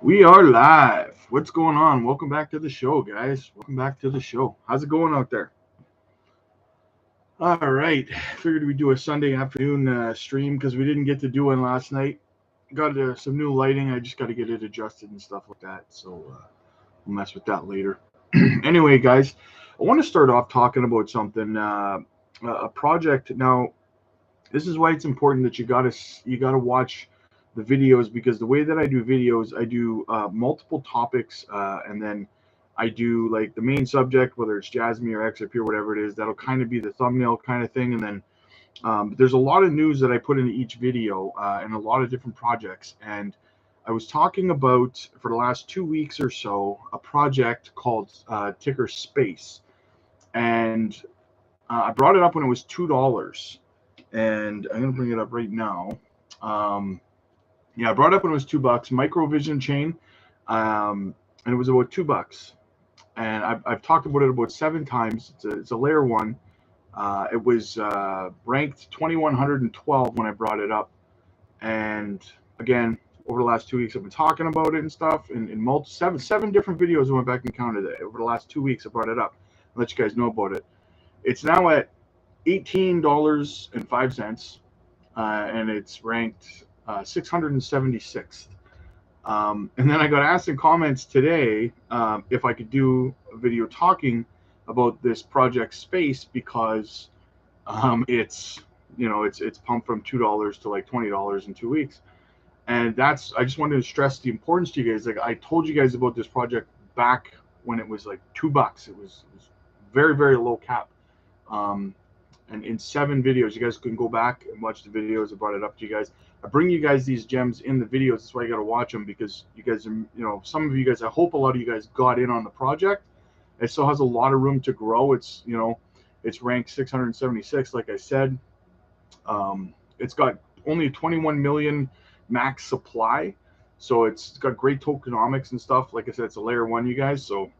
We are live. What's going on? Welcome back to the show, guys. Welcome back to the show. How's it going out there? All right. Figured we'd do a Sunday afternoon stream because we didn't get to do one last night. Got some new lighting. I just got to get it adjusted and stuff like that. So we'll mess with that later. Anyway, guys, I want to start off talking about something. A project. Now, this is why it's important that you gotta watch the videos, because the way that I do videos, I do multiple topics, and then I do like the main subject, whether it's Jasmine or XRP or whatever it is. That'll kind of be the thumbnail kind of thing, and then there's a lot of news that I put into each video, and a lot of different projects. And I was talking about, for the last 2 weeks or so, a project called Ticker Space, and I brought it up when it was $2, and I'm gonna bring it up right now. Um, yeah, I brought it up when it was $2. Microvision chain, and it was about $2. And I've talked about it about 7 times. It's a layer one. It was ranked 2112 when I brought it up, and again, over the last 2 weeks, I've been talking about it and stuff. In seven different videos, I went back and counted it. Over the last 2 weeks, I brought it up. I'll let you guys know about it. It's now at $18.05, and it's ranked 676th. And then I got asked in comments today if I could do a video talking about this project Space, because it's pumped from $2 to like $20 in 2 weeks. And I just wanted to stress the importance to you guys. Like, I told you guys about this project back when it was like $2. It was very, very low cap. And in 7 videos, you guys can go back and watch the videos. I brought it up to you guys. I bring you guys these gems in the videos. That's why you got to watch them, because you guys are, some of you guys, I hope a lot of you guys got in on the project. It still has a lot of room to grow. It's ranked 676, like I said. It's got only 21 million max supply. So it's got great tokenomics and stuff. Like I said, it's a layer one, you guys. So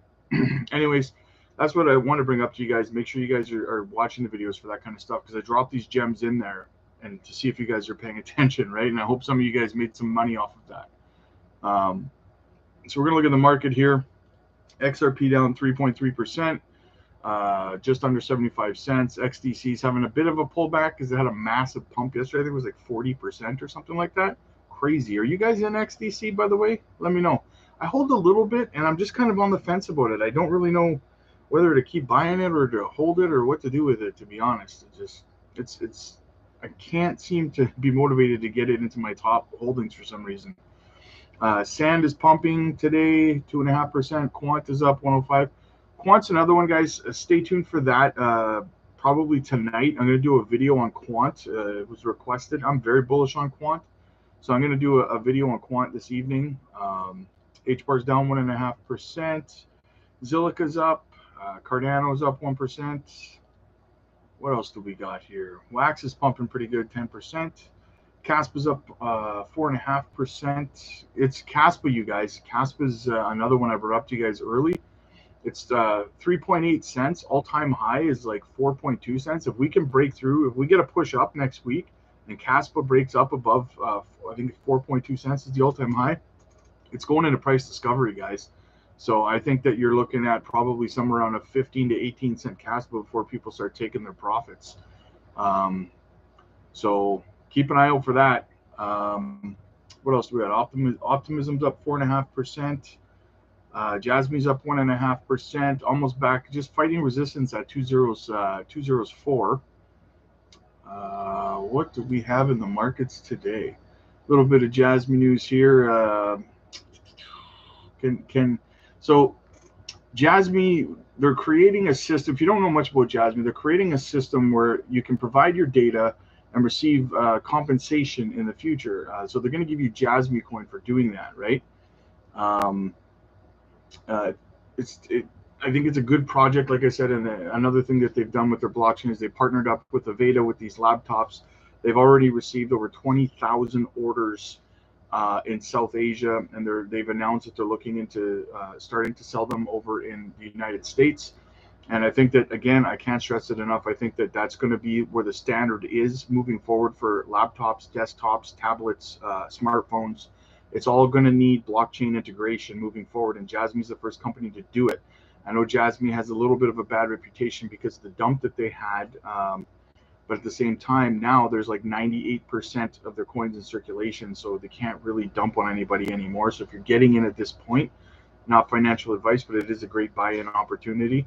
anyways, that's what I want to bring up to you guys. Make sure you guys are watching the videos for that kind of stuff, because I drop these gems in there and to see if you guys are paying attention, right? And I hope some of you guys made some money off of that. So we're going to look at the market here. XRP down 3.3%, just under 75 cents. XDC is having a bit of a pullback because it had a massive pump yesterday. I think it was like 40% or something like that. Crazy. Are you guys in XDC, by the way? Let me know. I hold a little bit, and I'm just kind of on the fence about it. I don't really know whether to keep buying it or to hold it or what to do with it, to be honest. It's I can't seem to be motivated to get it into my top holdings for some reason. Sand is pumping today, 2.5%. Quant is up 105. Quant's another one, guys. Stay tuned for that. Probably tonight, I'm going to do a video on Quant. It was requested. I'm very bullish on Quant, so I'm going to do a video on Quant this evening. HBAR's down 1.5%. Zilliqa's up. Cardano's up 1%. What else do we got here? Wax is pumping pretty good, 10%. Caspa's up 4.5%. It's Caspa, you guys. Caspa's another one I brought up to you guys early. It's 3.8 cents. All-time high is like 4.2 cents. If we can break through, if we get a push up next week and Caspa breaks up above, I think 4.2 cents is the all-time high, it's going into price discovery, guys. So I think that you're looking at probably somewhere around a 15 to 18 cent Caspa before people start taking their profits. So keep an eye out for that. What else do we got? Optimism's up 4.5%. Jasmine's up 1.5%, almost back, just fighting resistance at 204. What do we have in the markets today? A little bit of Jasmine news here. So Jasmine, they're creating a system. If you don't know much about Jasmine, they're creating a system where you can provide your data and receive compensation in the future. So they're going to give you Jasmine coin for doing that, right? I think it's a good project, like I said. And another thing that they've done with their blockchain is they partnered up with Aveda with these laptops. They've already received over 20,000 orders in South Asia, and they've announced that they're looking into starting to sell them over in the United States. And I think that, again, I can't stress it enough. I think that that's going to be where the standard is moving forward for laptops, desktops, tablets, smartphones. It's all going to need blockchain integration moving forward, and Jasmy's the first company to do it. I know Jasmy has a little bit of a bad reputation because of the dump that they had, but at the same time, now there's like 98% of their coins in circulation, so they can't really dump on anybody anymore. So if you're getting in at this point, not financial advice, but it is a great buy-in opportunity.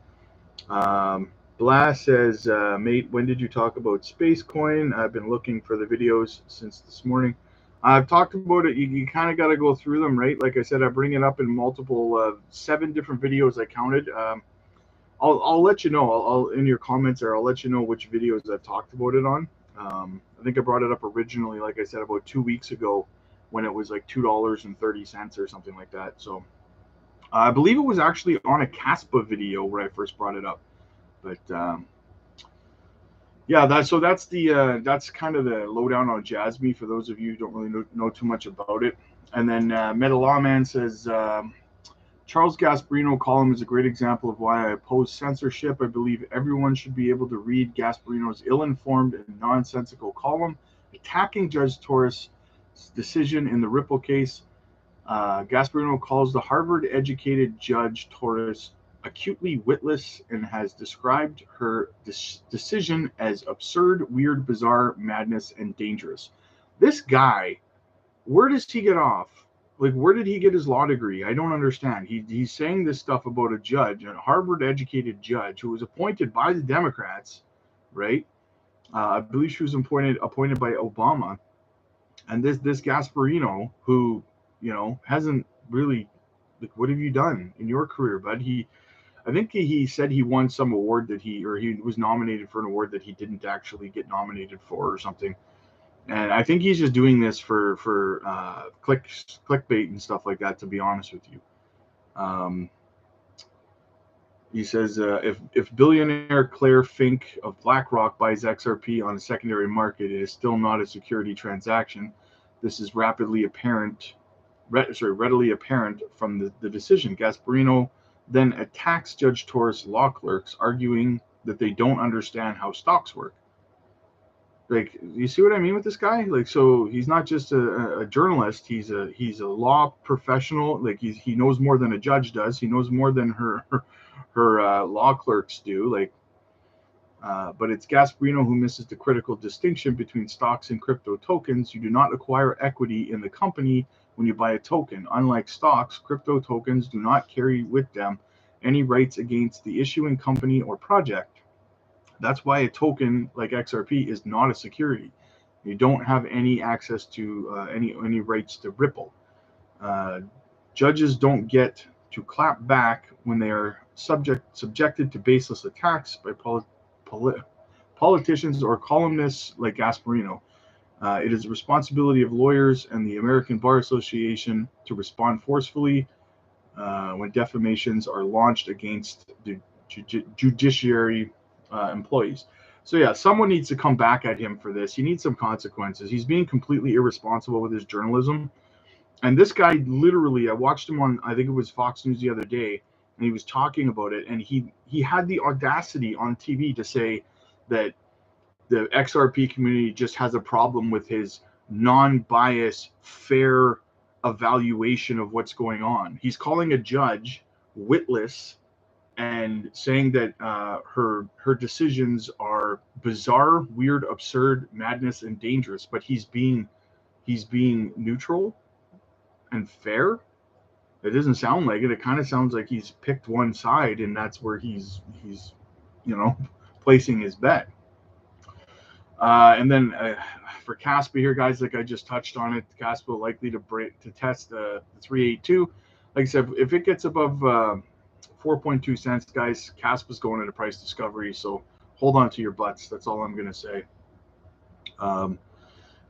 Blast says, mate, when did you talk about Spacecoin? I've been looking for the videos since this morning. I've talked about it. You kind of got to go through them, right? Like I said, I bring it up in multiple, 7 different videos I counted. I'll let you know. I'll in your comments there. I'll let you know which videos I've talked about it on. I think I brought it up originally, like I said, about 2 weeks ago, when it was like $2.30 or something like that. So I believe it was actually on a Caspa video where I first brought it up. But yeah, that's kind of the lowdown on Jasmy for those of you who don't really know too much about it. And then Meta Lawman says, Charles Gasparino column is a great example of why I oppose censorship. I believe everyone should be able to read Gasparino's ill-informed and nonsensical column attacking Judge Torres' decision in the Ripple case. Gasparino calls the Harvard-educated Judge Torres acutely witless and has described her decision as absurd, weird, bizarre, madness, and dangerous. This guy, where does he get off? Like, where did he get his law degree? I don't understand. He's saying this stuff about a judge, a Harvard-educated judge who was appointed by the Democrats, right? I believe she was appointed by Obama. And this Gasparino, who, hasn't really, like, what have you done in your career, bud? I think he said he won some award he was nominated for an award that he didn't actually get nominated for or something. And I think he's just doing this for clickbait and stuff like that, to be honest with you. He says, if billionaire Claire Fink of BlackRock buys XRP on a secondary market, it is still not a security transaction. This is readily apparent from the decision. Gasparino then attacks Judge Torres' law clerks, arguing that they don't understand how stocks work. Like, you see what I mean with this guy? Like, so he's not just a journalist. He's a law professional. Like, he knows more than a judge does. He knows more than her law clerks do. Like, but it's Gasparino who misses the critical distinction between stocks and crypto tokens. You do not acquire equity in the company when you buy a token. Unlike stocks, crypto tokens do not carry with them any rights against the issuing company or project. That's why a token like XRP is not a security. You don't have any access to any rights to Ripple. Judges don't get to clap back when they are subjected to baseless attacks by politicians or columnists like Gasparino. It is the responsibility of lawyers and the American Bar Association to respond forcefully when defamations are launched against the judiciary employees. So yeah, someone needs to come back at him for this. He needs some consequences. He's being completely irresponsible with his journalism. And this guy, literally, I watched him on, I think it was Fox News the other day, and he was talking about it, and he had the audacity on TV to say that the XRP community just has a problem with his non-biased, fair evaluation of what's going on. He's calling a judge witless and saying that her decisions are bizarre, weird, absurd, madness, and dangerous. But he's being neutral and fair. It doesn't sound like it. It kind of sounds like he's picked one side, and that's where he's placing his bet. And then for Caspa here, guys, like I just touched on it, Caspa likely to test the 382. Like I said, if it gets above 4.2 cents, guys, Caspa's going into price discovery, so hold on to your butts. That's all I'm going to say.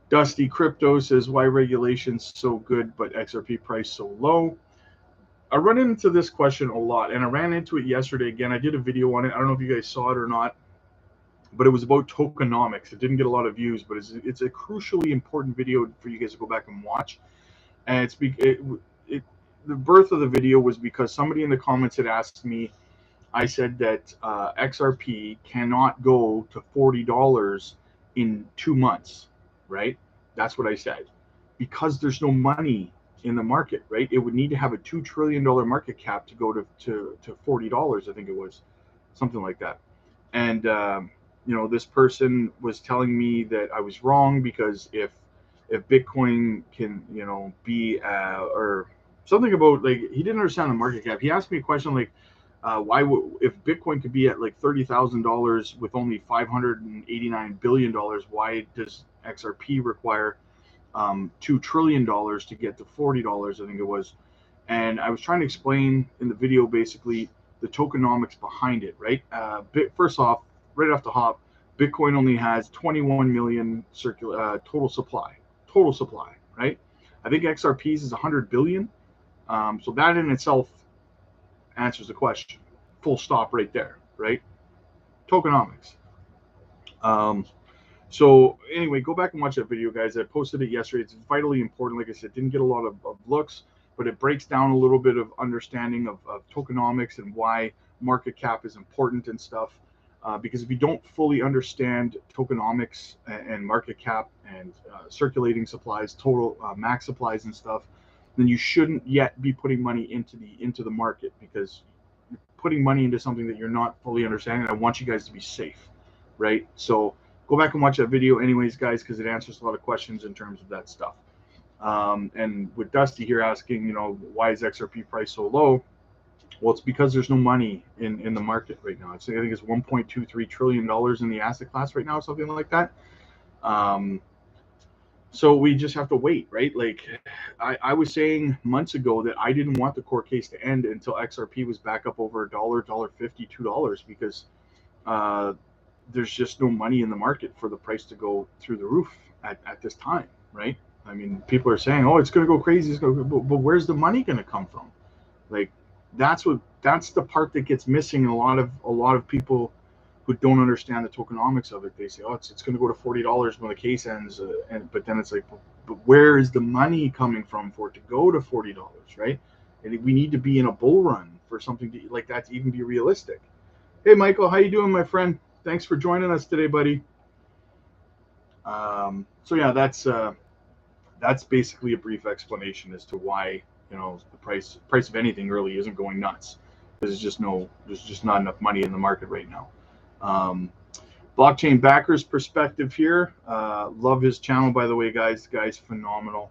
Dusty Crypto says, why regulations so good but XRP price so low? I run into this question a lot, and I ran into it yesterday again. I did a video on it. I don't know if you guys saw it or not, but it was about tokenomics. It didn't get a lot of views, but it's a crucially important video for you guys to go back and watch. And the birth of the video was because somebody in the comments had asked me. I said that XRP cannot go to $40 in 2 months, right? That's what I said, because there's no money in the market, right? It would need to have a $2 trillion market cap to go to $40, I think it was, something like that. And this person was telling me that I was wrong, because if Bitcoin can, be or something about, like, he didn't understand the market cap. He asked me a question like, if Bitcoin could be at like $30,000 with only $589 billion, why does XRP require $2 trillion to get to $40, I think it was. And I was trying to explain in the video basically the tokenomics behind it, right? First off, right off the hop, Bitcoin only has 21 million total supply, right? I think XRP's is 100 billion. So that in itself answers the question. Full stop right there, right? Tokenomics. So anyway, go back and watch that video, guys. I posted it yesterday. It's vitally important. Like I said, didn't get a lot of looks, but it breaks down a little bit of understanding of tokenomics and why market cap is important and stuff. Because if you don't fully understand tokenomics and market cap and circulating supplies, total max supplies and stuff, then you shouldn't yet be putting money into the market, because you're putting money into something that you're not fully understanding. I want you guys to be safe, right? So go back and watch that video anyways, guys, because it answers a lot of questions in terms of that stuff. And with Dusty here asking, why is XRP price so low? Well, it's because there's no money in the market right now. I think it's $1.23 trillion in the asset class right now, something like that. So we just have to wait, right? Like I was saying months ago that I didn't want the court case to end until XRP was back up over $1, $1.50, $2, because there's just no money in the market for the price to go through the roof at this time, right? I mean, people are saying, oh, it's going to go crazy. But where's the money going to come from? Like, that's the part that gets missing in a lot of people who don't understand the tokenomics of it. They say, oh, it's going to go to $40 when the case ends, but then it's like, but where is the money coming from for it to go to $40, right? And we need to be in a bull run for something like that to even be realistic. Hey, Michael, how you doing, my friend? Thanks for joining us today, buddy. So yeah, that's basically a brief explanation as to why the price of anything really isn't going nuts. There's just not enough money in the market right now. Blockchain Backers perspective here. Love his channel, by the way, guys. The guy's phenomenal.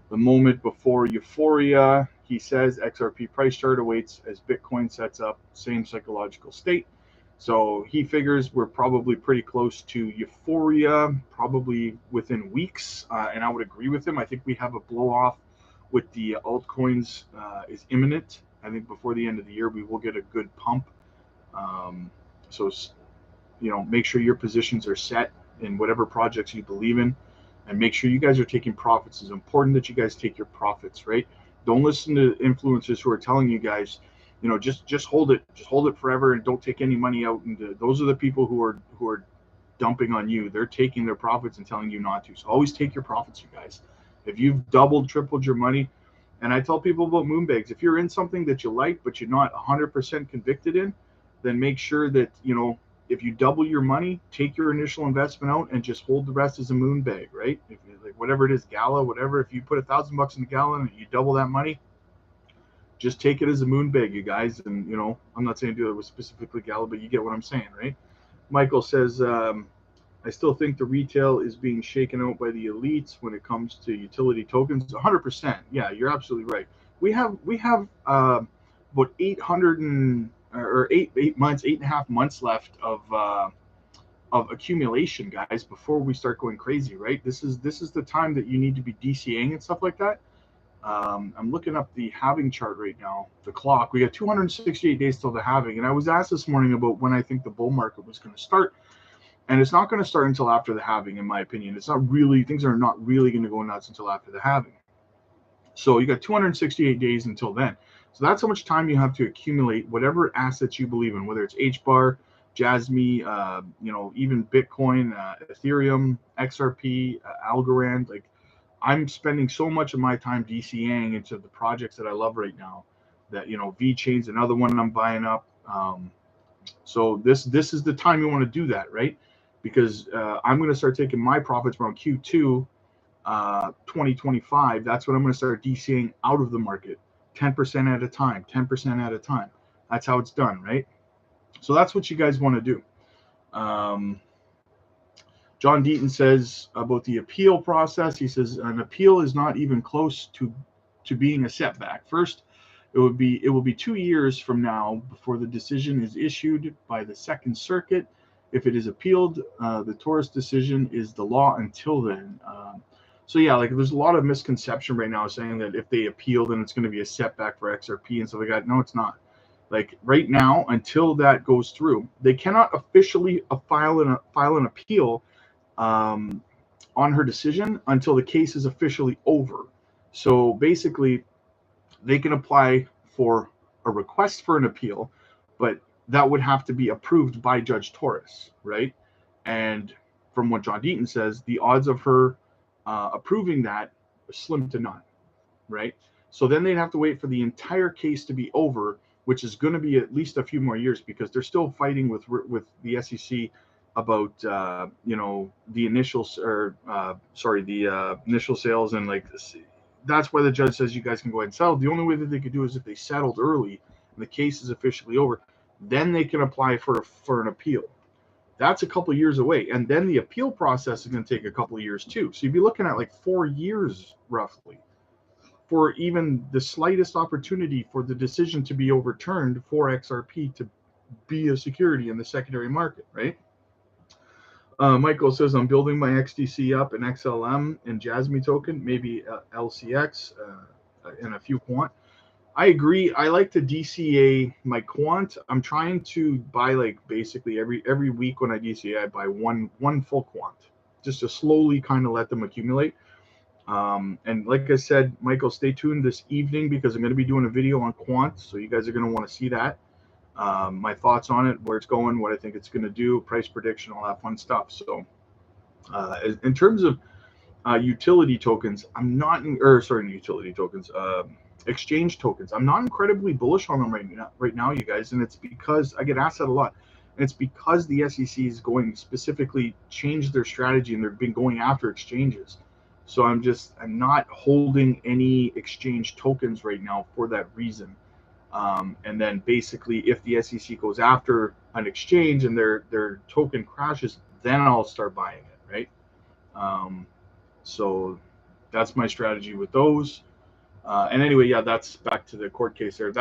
The moment before euphoria, he says XRP price chart awaits as Bitcoin sets up same psychological state. So he figures we're probably pretty close to euphoria, probably within weeks. And I would agree with him. I think we have a blow off with the altcoins is imminent. I think before the end of the year, we will get a good pump. So, make sure your positions are set in whatever projects you believe in, and make sure you guys are taking profits. It's important that you guys take your profits, right? Don't listen to influencers who are telling you guys, just hold it forever and don't take any money out. And those are the people who are dumping on you. They're taking their profits and telling you not to. So always take your profits, you guys. If you've doubled, tripled your money, and I tell people about Moonbags, if you're in something that you like but you're not 100% convicted in, then make sure that if you double your money, take your initial investment out and just hold the rest as a Moonbag, right? If like whatever it is, Gala, whatever. If you put $1,000 in the Gala and you double that money, just take it as a Moonbag, you guys. And I'm not saying do it with specifically Gala, but you get what I'm saying, right? Michael says, I still think the retail is being shaken out by the elites when it comes to utility tokens. 100%. Yeah, you're absolutely right. We have about 8.5 months left of accumulation, guys, before we start going crazy, right? This is the time that you need to be DCAing and stuff like that. I'm looking up the halving chart right now, the clock. We got 268 days till the halving, and I was asked this morning about when I think the bull market was going to start. And it's not going to start until after the halving, in my opinion. Things are not really going to go nuts until after the halving. So you got 268 days until then. So that's how much time you have to accumulate whatever assets you believe in, whether it's HBAR, Jasmy, even Bitcoin, Ethereum, XRP, Algorand. Like, I'm spending so much of my time DCAing into the projects that I love right now. That VeChain's another one I'm buying up. So this is the time you want to do that, right? Because I'm going to start taking my profits around Q2 2025, that's when I'm going to start DCAing out of the market, 10% at a time, 10% at a time. That's how it's done, right? So that's what you guys want to do. John Deaton says about the appeal process. He says an appeal is not even close to being a setback. First, it will be 2 years from now before the decision is issued by the Second Circuit. If it is appealed, the Torres decision is the law until then. So yeah, like there's a lot of misconception right now saying that if they appeal, then it's going to be a setback for XRP and stuff like that. No, it's not. Like right now, until that goes through, they cannot officially file an appeal on her decision until the case is officially over. So basically, they can apply for a request for an appeal, but that would have to be approved by Judge Torres, right? And from what John Deaton says, the odds of her approving that are slim to none, right? So then they'd have to wait for the entire case to be over, which is going to be at least a few more years because they're still fighting with the SEC about the initial initial sales, and like that's why the judge says you guys can go ahead and settle. The only way that they could do is if they settled early and the case is officially over, then they can apply for an appeal. That's a couple of years away, and then the appeal process is going to take a couple of years too. So you'd be looking at like 4 years roughly for even the slightest opportunity for the decision to be overturned for XRP to be a security in the secondary market, right? Michael says, I'm building my XDC up in XLM and Jasmy token, maybe LCX and a few quant. I agree. I like to DCA my quant. I'm trying to buy like basically every week when I DCA, I buy one full quant just to slowly kind of let them accumulate. And like I said, Michael, stay tuned this evening because I'm going to be doing a video on quant. So you guys are going to want to see that. My thoughts on it, where it's going, what I think it's going to do, price prediction, all that fun stuff. So in terms of utility tokens, exchange tokens, I'm not incredibly bullish on them right now, you guys. And it's because I get asked that a lot. And it's because the SEC is going specifically change their strategy and they've been going after exchanges. So I'm not holding any exchange tokens right now for that reason. And then basically if the SEC goes after an exchange and their token crashes, then I'll start buying it, right? So that's my strategy with those. And anyway, yeah, that's back to the court case there.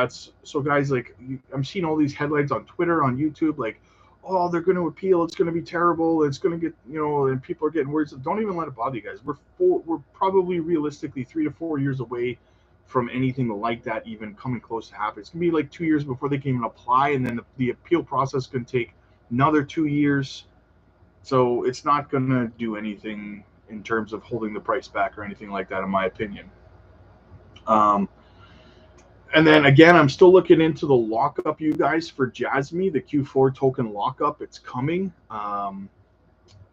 So guys, like I'm seeing all these headlines on Twitter, on YouTube, like, oh, they're going to appeal, it's going to be terrible, it's going to get, and people are getting worried. So don't even let it bother you guys. We're probably realistically 3 to 4 years away from anything like that even coming close to happen. It's going to be like 2 years before they can even apply, and then the appeal process can take another 2 years. So it's not going to do anything in terms of holding the price back or anything like that, in my opinion. And then again, I'm still looking into the lockup, you guys, for Jasmy, the Q4 token lockup. It's coming.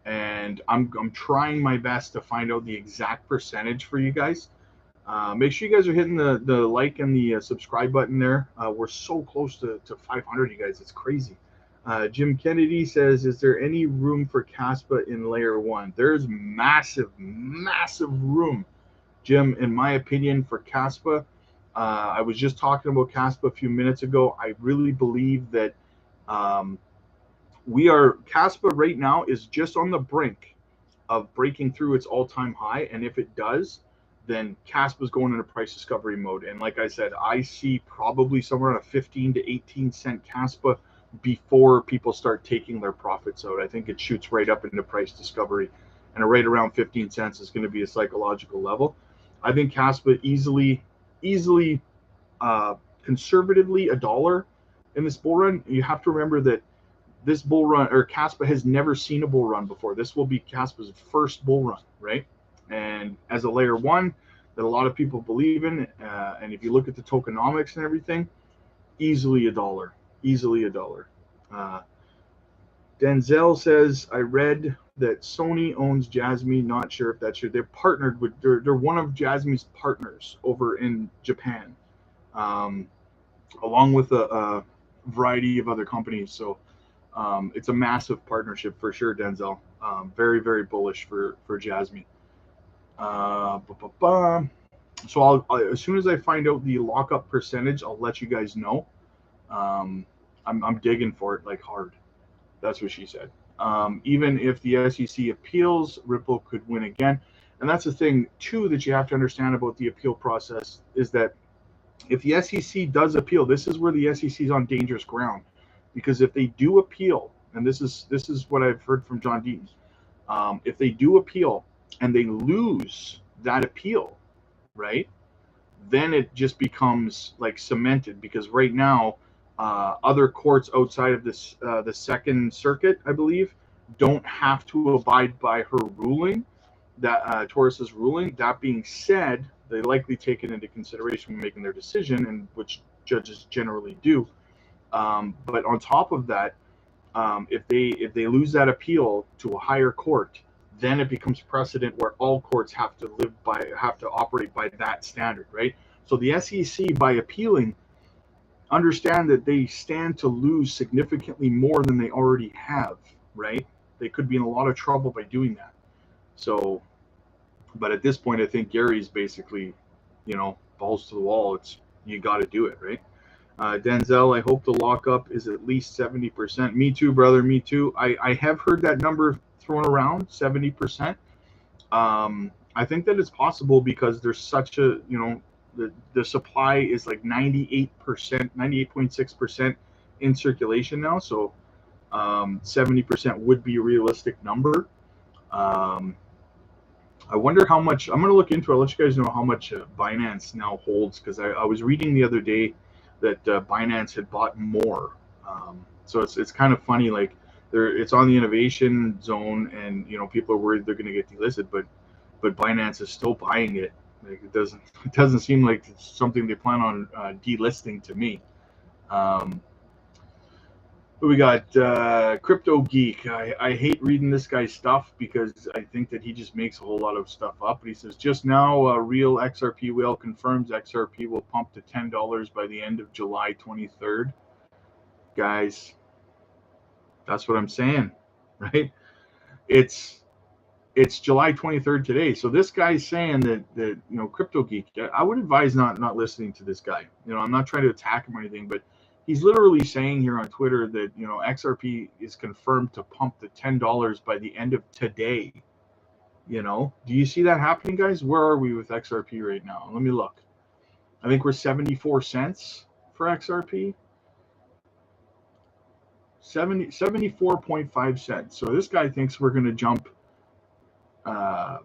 And I'm trying my best to find out the exact percentage for you guys. Make sure you guys are hitting the like and the subscribe button there. We're so close to 500, you guys. It's crazy. Jim Kennedy says, is there any room for Kaspa in layer 1? There's massive room, Jim, in my opinion, for Kaspa. I was just talking about Kaspa a few minutes ago. I really believe that Kaspa right now is just on the brink of breaking through its all-time high. And if it does, then Kaspa is going into price discovery mode. And like I said, I see probably somewhere around a 15 to 18 cent Kaspa before people start taking their profits out. I think it shoots right up into price discovery, and right around 15 cents is going to be a psychological level. I think Kaspa easily conservatively $1 in this bull run. You have to remember that this bull run, or Kaspa, has never seen a bull run before. This will be Kaspa's first bull run, right? And as a layer 1 that a lot of people believe in, and if you look at the tokenomics and everything, easily $1. Denzel says, I read that Sony owns Jasmy. Not sure if that's true. They're partnered with, they're one of Jasmy's partners over in Japan, along with a variety of other companies. So it's a massive partnership for sure, Denzel. Very, very bullish for Jasmy. So as soon as I find out the lockup percentage, I'll let you guys know. I'm digging for it like hard. That's what she said. Even if the SEC appeals, Ripple could win again. And that's the thing, too, that you have to understand about the appeal process is that if the SEC does appeal, this is where the SEC is on dangerous ground. Because if they do appeal, and this is what I've heard from John Deaton, if they do appeal and they lose that appeal, right, then it just becomes like cemented because right now other courts outside of this the Second Circuit, I believe, don't have to abide by her ruling, that Torres's ruling. That being said, they likely take it into consideration when making their decision, and which judges generally do. But on top of that, if they lose that appeal to a higher court, then it becomes precedent where all courts have to operate by that standard, right? So the SEC, by appealing, understand that they stand to lose significantly more than they already have, right? They could be in a lot of trouble by doing that. So, but at this point, I think Gary's basically, balls to the wall. It's you got to do it, right? Denzel, I hope the lockup is at least 70%. Me too, brother. Me too. I have heard that number thrown around, 70%. I think that it's possible because there's such a, the supply is like 98%, 98.6% in circulation now. So 70% would be a realistic number. I wonder how much, I'm going to look into it. I'll let you guys know how much Binance now holds, because I was reading the other day that Binance had bought more. So it's kind of funny, like it's on the innovation zone, and people are worried they're going to get delisted, but Binance is still buying it. Like it doesn't seem like it's something they plan on delisting to me. We got Crypto Geek. I hate reading this guy's stuff because I think that he just makes a whole lot of stuff up. But he says, just now, a real XRP whale confirms XRP will pump to $10 by the end of July 23rd. Guys, that's what I'm saying, right? It's July 23rd today. So this guy's saying that Crypto Geek, I would advise not listening to this guy. I'm not trying to attack him or anything, but he's literally saying here on Twitter that XRP is confirmed to pump to $10 by the end of today. Do you see that happening, guys? Where are we with XRP right now? Let me look. I think we're 74 cents for XRP. 74.5 cents. So this guy thinks we're going to jump. We're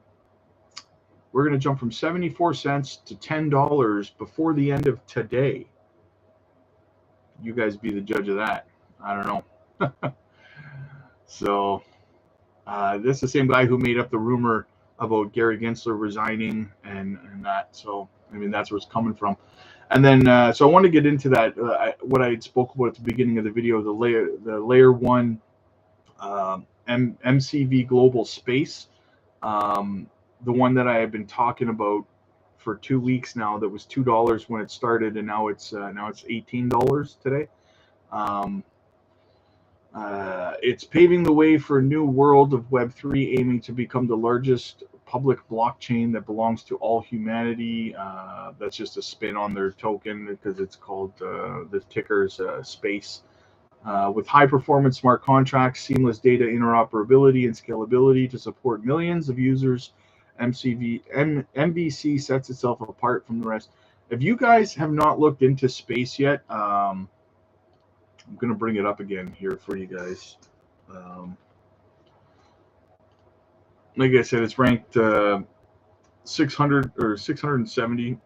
going to jump from 74 cents to $10 before the end of today. You guys be the judge of that. I don't know. So this is the same guy who made up the rumor about Gary Gensler resigning and that. So that's where it's coming from. And then so I want to get into that. What I spoke about at the beginning of the video, the layer one MCV Global Space, the one that I have been talking about for 2 weeks now, that was $2 when it started, and now it's $18 today. It's paving the way for a new world of Web3, aiming to become the largest public blockchain that belongs to all humanity. That's just a spin on their token because it's called the ticker's Space. With high-performance smart contracts, seamless data interoperability, and scalability to support millions of users, MVC sets itself apart from the rest. If you guys have not looked into Space yet, I'm going to bring it up again here for you guys. Like I said, it's ranked 600 or 670,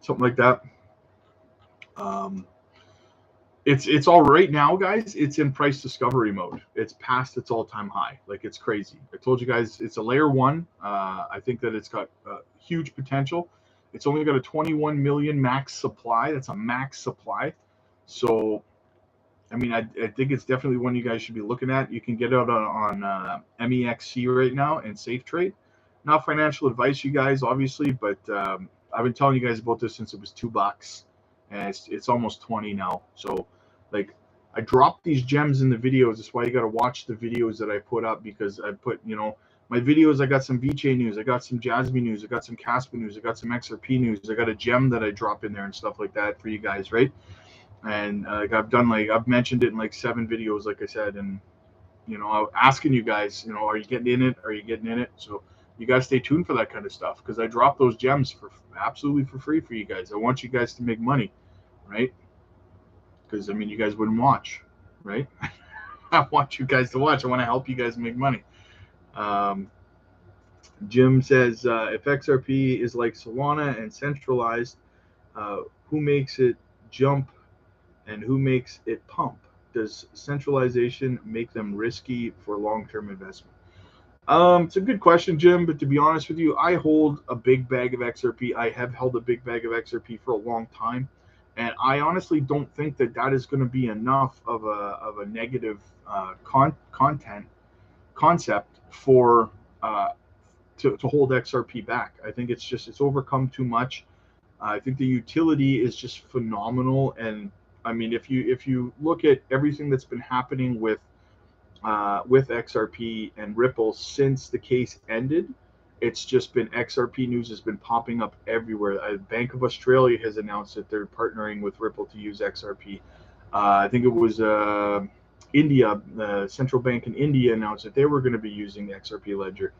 something like that. It's all right now, guys. It's in price discovery mode. It's past its all-time high. Like, it's crazy. I told you guys it's a layer one. I think that it's got huge potential. It's only got a 21 million max supply. That's a max supply. So, I think it's definitely one you guys should be looking at. You can get it on MEXC right now and Safe Trade. Not financial advice, you guys, obviously, but I've been telling you guys about this since it was $2. And it's almost 20 now. So, like, I dropped these gems in the videos. That's why you got to watch the videos that I put up, because I put, my videos, I got some VeChain news, I got some Jasmy news, I got some Caspa news, I got some XRP news, I got a gem that I drop in there and stuff like that for you guys, right? And I've mentioned it in like 7 videos, like I said, and I'm asking you guys, are you getting in it? Are you getting in it? So you guys stay tuned for that kind of stuff, because I drop those gems for absolutely for free for you guys. I want you guys to make money, right? Because I mean, you guys wouldn't watch, right? I want you guys to watch. I want to help you guys make money. Jim says, if XRP is like Solana and centralized, who makes it jump and who makes it pump? Does centralization make them risky for long-term investment? It's a good question, Jim, but to be honest with you, I hold a big bag of XRP. I have held a big bag of XRP for a long time, and I honestly don't think that that is going to be enough of a negative concept for to hold XRP back. I think it's overcome too much. I think the utility is just phenomenal, and I mean, if you look at everything that's been happening with XRP and Ripple since the case ended, it's just been XRP news has been popping up everywhere. Bank of Australia has announced that they're partnering with Ripple to use XRP. I think it was India, the central bank in India announced that they were going to be using the XRP ledger.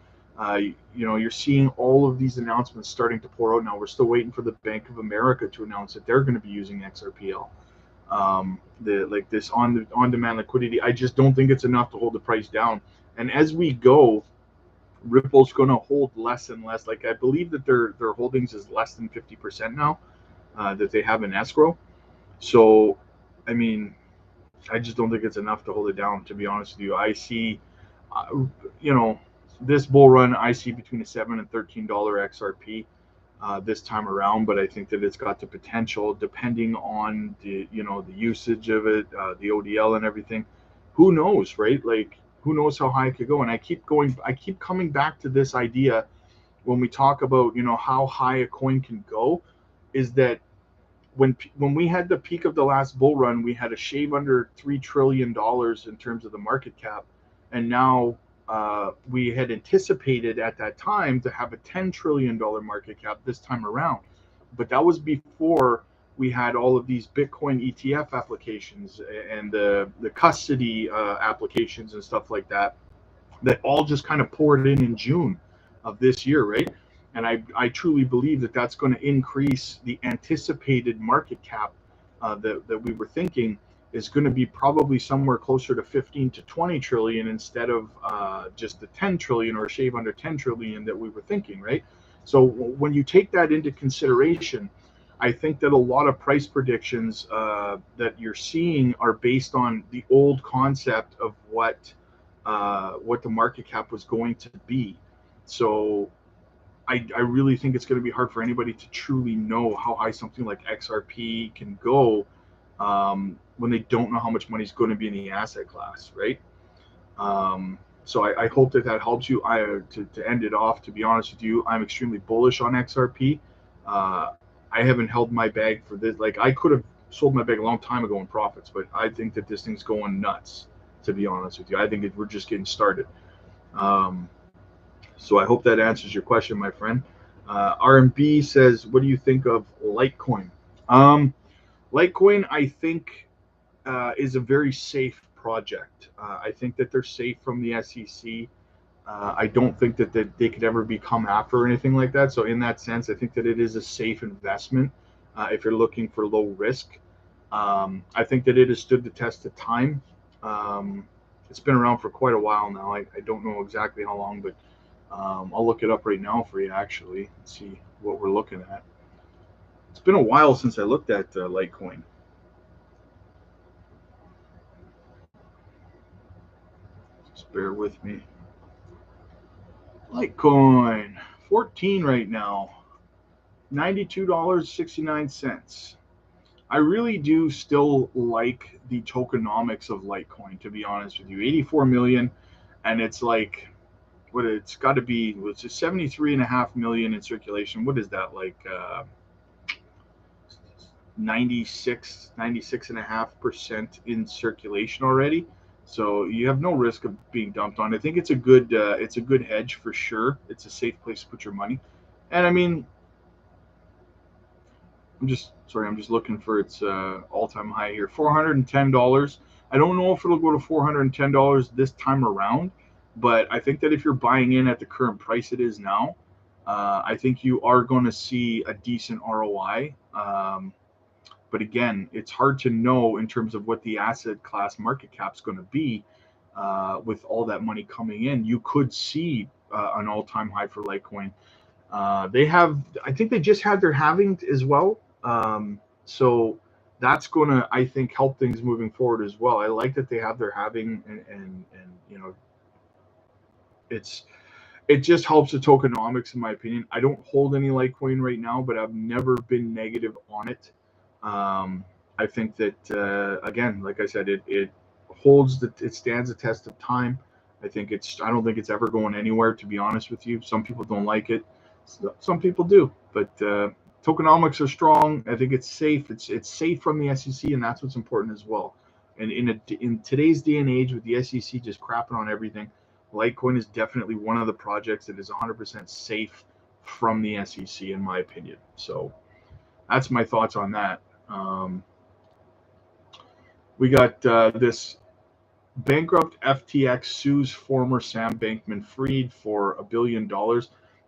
You're seeing all of these announcements starting to pour out now. We're still waiting for the Bank of America to announce that they're going to be using XRPL. This on-demand liquidity, I just don't think it's enough to hold the price down. And as we go, Ripple's going to hold less and less. Like, I believe that their holdings is less than 50% now that they have in escrow. So, I mean, I just don't think it's enough to hold it down, to be honest with you. I see, this bull run, I see between a $7 and $13 XRP this time around, but I think that it's got the potential, depending on the usage of it, the ODL and everything. Who knows, right? Like, who knows how high it could go? And I keep coming back to this idea when we talk about how high a coin can go, is that when we had the peak of the last bull run, we had a shave under $3 trillion in terms of the market cap, and now we had anticipated at that time to have a $10 trillion market cap this time around. But that was before we had all of these Bitcoin ETF applications and the custody applications and stuff like that all just kind of poured in June of this year, right? And I truly believe that that's going to increase the anticipated market cap that we were thinking is going to be probably somewhere closer to 15 to 20 trillion instead of just the 10 trillion or a shave under 10 trillion that we were thinking, right? So when you take that into consideration, I think that a lot of price predictions that you're seeing are based on the old concept of what the market cap was going to be. So I really think it's going to be hard for anybody to truly know how high something like XRP can go when they don't know how much money is going to be in the asset class, right? So I hope that helps you. To end it off, to be honest with you, I'm extremely bullish on XRP. I haven't held my bag for this. Like, I could have sold my bag a long time ago in profits, but I think that this thing's going nuts, to be honest with you. I think we're just getting started. So I hope that answers your question, my friend. RMB says, what do you think of Litecoin? Litecoin, I think, is a very safe project. I think that they're safe from the SEC. I don't think that they could ever become after or anything like that. So in that sense, I think that it is a safe investment if you're looking for low risk. I think that it has stood the test of time. It's been around for quite a while now. I don't know exactly how long, but I'll look it up right now for you, actually, and see what we're looking at. It's been a while since I looked at Litecoin. Just bear with me. Litecoin, 14 right now, $92.69. I really do still like the tokenomics of Litecoin, to be honest with you. 84 million, and it's like, what it's got to be, it's just 73.5 million in circulation. What is that, like 96.5% in circulation already? So you have no risk of being dumped on. I think it's a good hedge for sure. It's a safe place to put your money. And I mean, I'm just looking for its all-time high here, $410. I don't know if it'll go to $410 this time around, but I think that if you're buying in at the current price it is now, I think you are going to see a decent ROI. But again, it's hard to know in terms of what the asset class market cap is going to be with all that money coming in. You could see an all-time high for Litecoin. I think they just had their halving as well. So that's going to, I think, help things moving forward as well. I like that they have their halving, and you know, it just helps the tokenomics in my opinion. I don't hold any Litecoin right now, but I've never been negative on it. I think that again, like I said, it stands the test of time. I don't think it's ever going anywhere, to be honest with you. Some people don't like it, some people do, but tokenomics are strong. I think it's safe. It's safe from the SEC, and that's what's important as well. And in today's day and age, with the SEC just crapping on everything, Litecoin is definitely one of the projects that is 100% safe from the SEC, in my opinion. So that's my thoughts on that. We got this bankrupt FTX sues former Sam Bankman-Fried for $1 billion.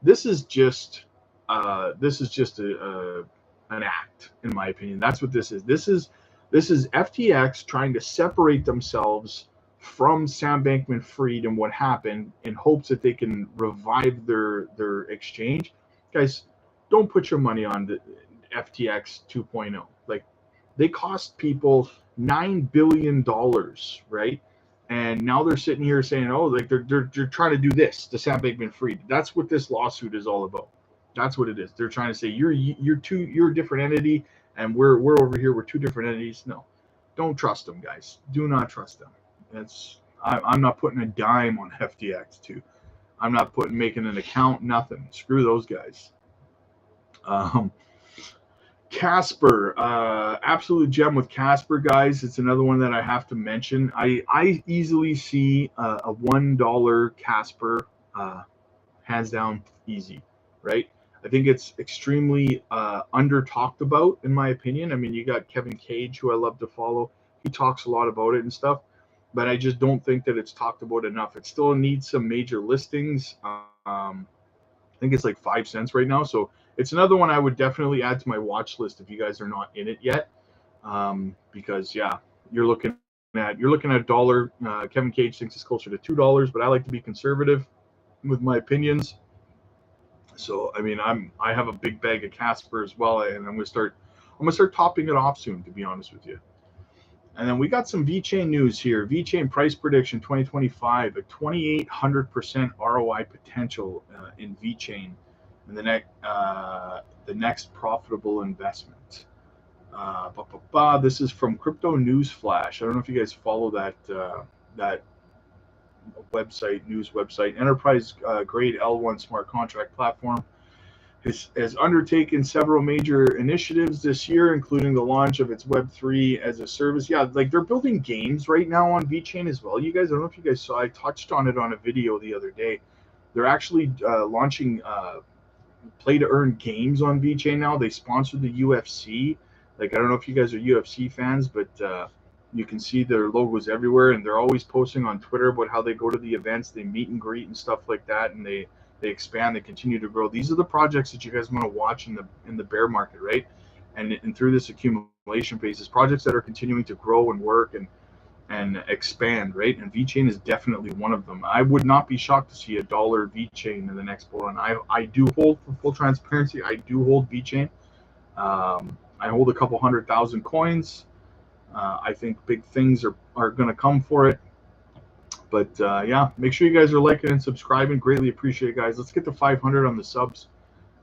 This is just an act, in my opinion. That's what this is. This is FTX trying to separate themselves from Sam Bankman-Fried and what happened in hopes that they can revive their exchange. Guys, don't put your money on the FTX 2.0. Like, they cost people $9 billion, right? And now they're sitting here saying, oh, like they're trying to do this to Sam Bankman-Fried. That's what this lawsuit is all about. That's what it is. They're trying to say you're a different entity, and we're over here. We're two different entities. No, don't trust them, guys. Do not trust them. I'm not putting a dime on FTX too. I'm not making an account. Nothing. Screw those guys. Casper, absolute gem with Casper, guys. It's another one that I have to mention. I easily see a $1 Casper, hands down, easy, right? I think it's extremely under talked about, in my opinion. I mean, you got Kevin Cage, who I love to follow. He talks a lot about it and stuff, but I just don't think that it's talked about enough. It still needs some major listings. I think it's like 5 cents right now, so it's another one I would definitely add to my watch list if you guys are not in it yet, because yeah, you're looking at $1. Kevin Cage thinks it's closer to $2, but I like to be conservative with my opinions. So I mean, I have a big bag of Casper as well, and I'm gonna start topping it off soon, to be honest with you. And then we got some VeChain news here. VeChain price prediction 2025, a 2,800% ROI potential in VeChain, and the next profitable investment. This is from Crypto News Flash. I don't know if you guys follow that news website. Enterprise grade L1 smart contract platform has undertaken several major initiatives this year, including the launch of its Web3 as a service. Yeah, like they're building games right now on VeChain as well. You guys, I don't know if you guys saw, I touched on it on a video the other day. They're actually launching play to earn games on VeChain now. They sponsored the UFC. Like, I don't know if you guys are UFC fans, but you can see their logos everywhere, and they're always posting on Twitter about how they go to the events, they meet and greet and stuff like that, and they expand, they continue to grow. These are the projects that you guys want to watch in the bear market, right? And through this accumulation phase, projects that are continuing to grow and work and expand, right? And VeChain is definitely one of them. I would not be shocked to see $1 VeChain in the next bull run. I do hold, for full transparency, I do hold VeChain. I hold a couple 100,000 coins. I think big things are going to come for it. But yeah, make sure you guys are liking and subscribing. Greatly appreciate it, guys. Let's get to 500 on the subs.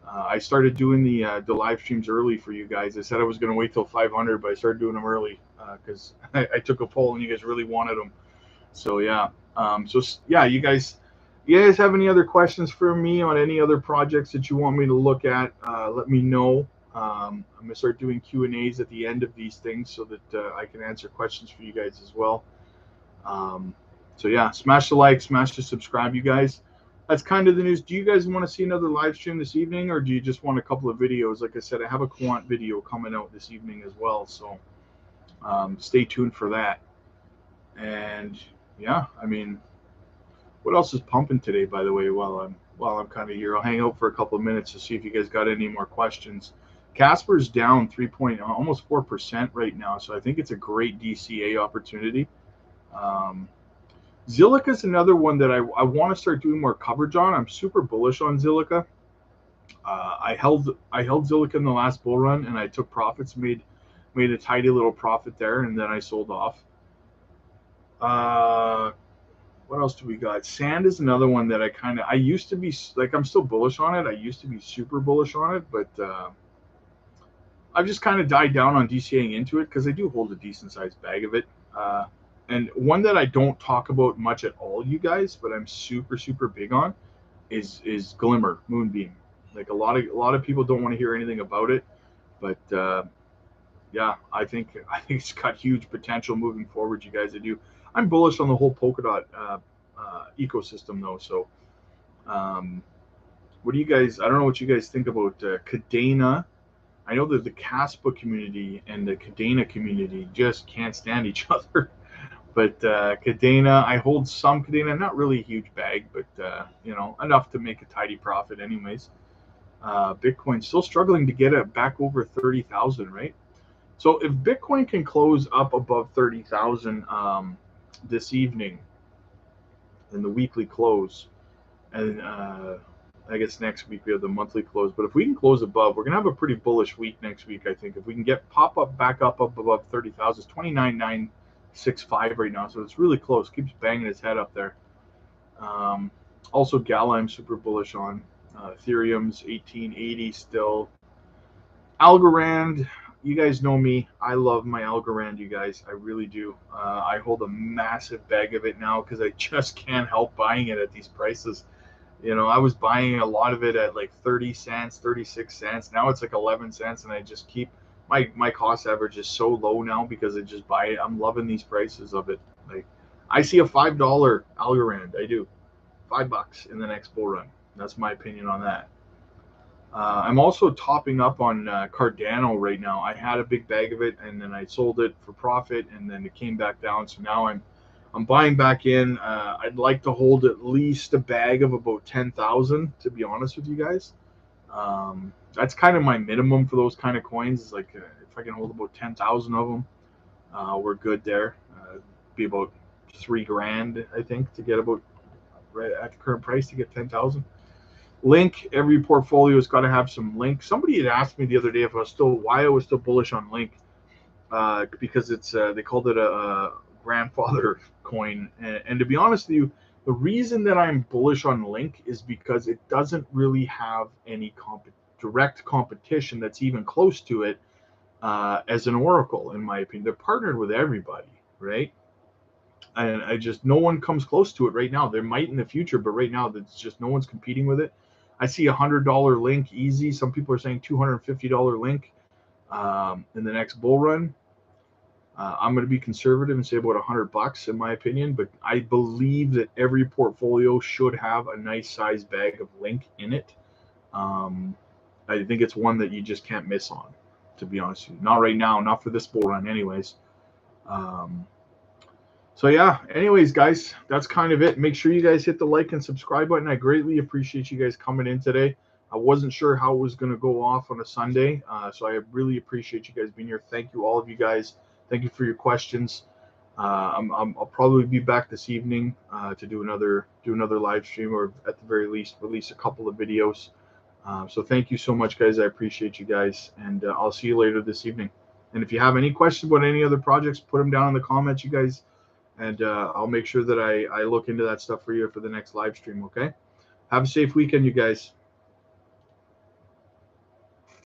I started doing the live streams early for you guys. I said I was going to wait till 500, but I started doing them early because I took a poll and you guys really wanted them. So yeah, you guys have any other questions for me on any other projects that you want me to look at? Let me know. I'm gonna start doing Q&As at the end of these things so that I can answer questions for you guys as well. So yeah, smash the like, smash the subscribe, you guys. That's kind of the news. Do you guys want to see another live stream this evening, or do you just want a couple of videos? Like I said, I have a quant video coming out this evening as well, so stay tuned for that. And yeah, I mean, what else is pumping today? By the way, while I'm kind of here, I'll hang out for a couple of minutes to see if you guys got any more questions. Casper's down almost 4% right now, so I think it's a great DCA opportunity. Zilliqa is another one that I want to start doing more coverage on. I'm super bullish on Zilliqa. I held Zilliqa in the last bull run, and I took profits, made a tidy little profit there, and then I sold off. What else do we got? Sand is another one that I used to be like, I'm still bullish on it. I used to be super bullish on it, but I've just kind of died down on DCAing into it because I do hold a decent sized bag of it. And one that I don't talk about much at all, you guys, but I'm super, super big on is Glimmer Moonbeam. Like a lot of people don't want to hear anything about it, but yeah, I think it's got huge potential moving forward, you guys. I'm bullish on the whole Polkadot ecosystem though. So what do you guys, I don't know what you guys think about Kadena. I know that the Caspa community and the Kadena community just can't stand each other. But Kadena, I hold some Kadena, not really a huge bag, but enough to make a tidy profit anyways. Bitcoin still struggling to get it back over 30,000, right? So if Bitcoin can close up above 30,000 this evening in the weekly close, and I guess next week we have the monthly close, but if we can close above, we're gonna have a pretty bullish week next week. I think if we can pop up back up above 30,000, it's 29,965 right now, so it's really close. Keeps banging its head up there. Also Gala, I'm super bullish on. Ethereum's 1880 still. Algorand, you guys know me. I love my Algorand, you guys. I really do. I hold a massive bag of it now because I just can't help buying it at these prices. I was buying a lot of it at like 30 cents, 36 cents. Now it's like 11 cents, and I just keep my cost average is so low now because I just buy it. I'm loving these prices of it. Like I see a $5 Algorand. I do $5 in the next bull run. That's my opinion on that. I'm also topping up on Cardano right now. I had a big bag of it, and then I sold it for profit, and then it came back down. So now I'm buying back in. I'd like to hold at least a bag of about 10,000, to be honest with you guys. That's kind of my minimum for those kind of coins. Is like if I can hold about 10,000 of them, we're good there. Be about $3,000, I think, to get about right at the current price to get 10,000. Link, every portfolio has got to have some Link. Somebody had asked me the other day why I was still bullish on Link, because it's they called it a grandfather coin, and to be honest with you, the reason that I'm bullish on Link is because it doesn't really have any direct competition that's even close to it as an Oracle, in my opinion. They're partnered with everybody, right? And no one comes close to it right now. There might in the future, but right now there's just no one's competing with it. I see $100 Link easy. Some people are saying $250 Link in the next bull run. I'm going to be conservative and say about $100 in my opinion, but I believe that every portfolio should have a nice size bag of Link in it. I think it's one that you just can't miss on, to be honest with you. Not right now, not for this bull run anyways. So yeah, anyways, guys, that's kind of it. Make sure you guys hit the like and subscribe button. I greatly appreciate you guys coming in today. I wasn't sure how it was going to go off on a Sunday, so I really appreciate you guys being here. Thank you, all of you guys. Thank you for your questions. I'll probably be back this evening to do another live stream, or at the very least release a couple of videos. So thank you so much, guys. I appreciate you guys, and I'll see you later this evening. And if you have any questions about any other projects, put them down in the comments, you guys. And I'll make sure that I look into that stuff for you for the next live stream, okay? Have a safe weekend, you guys.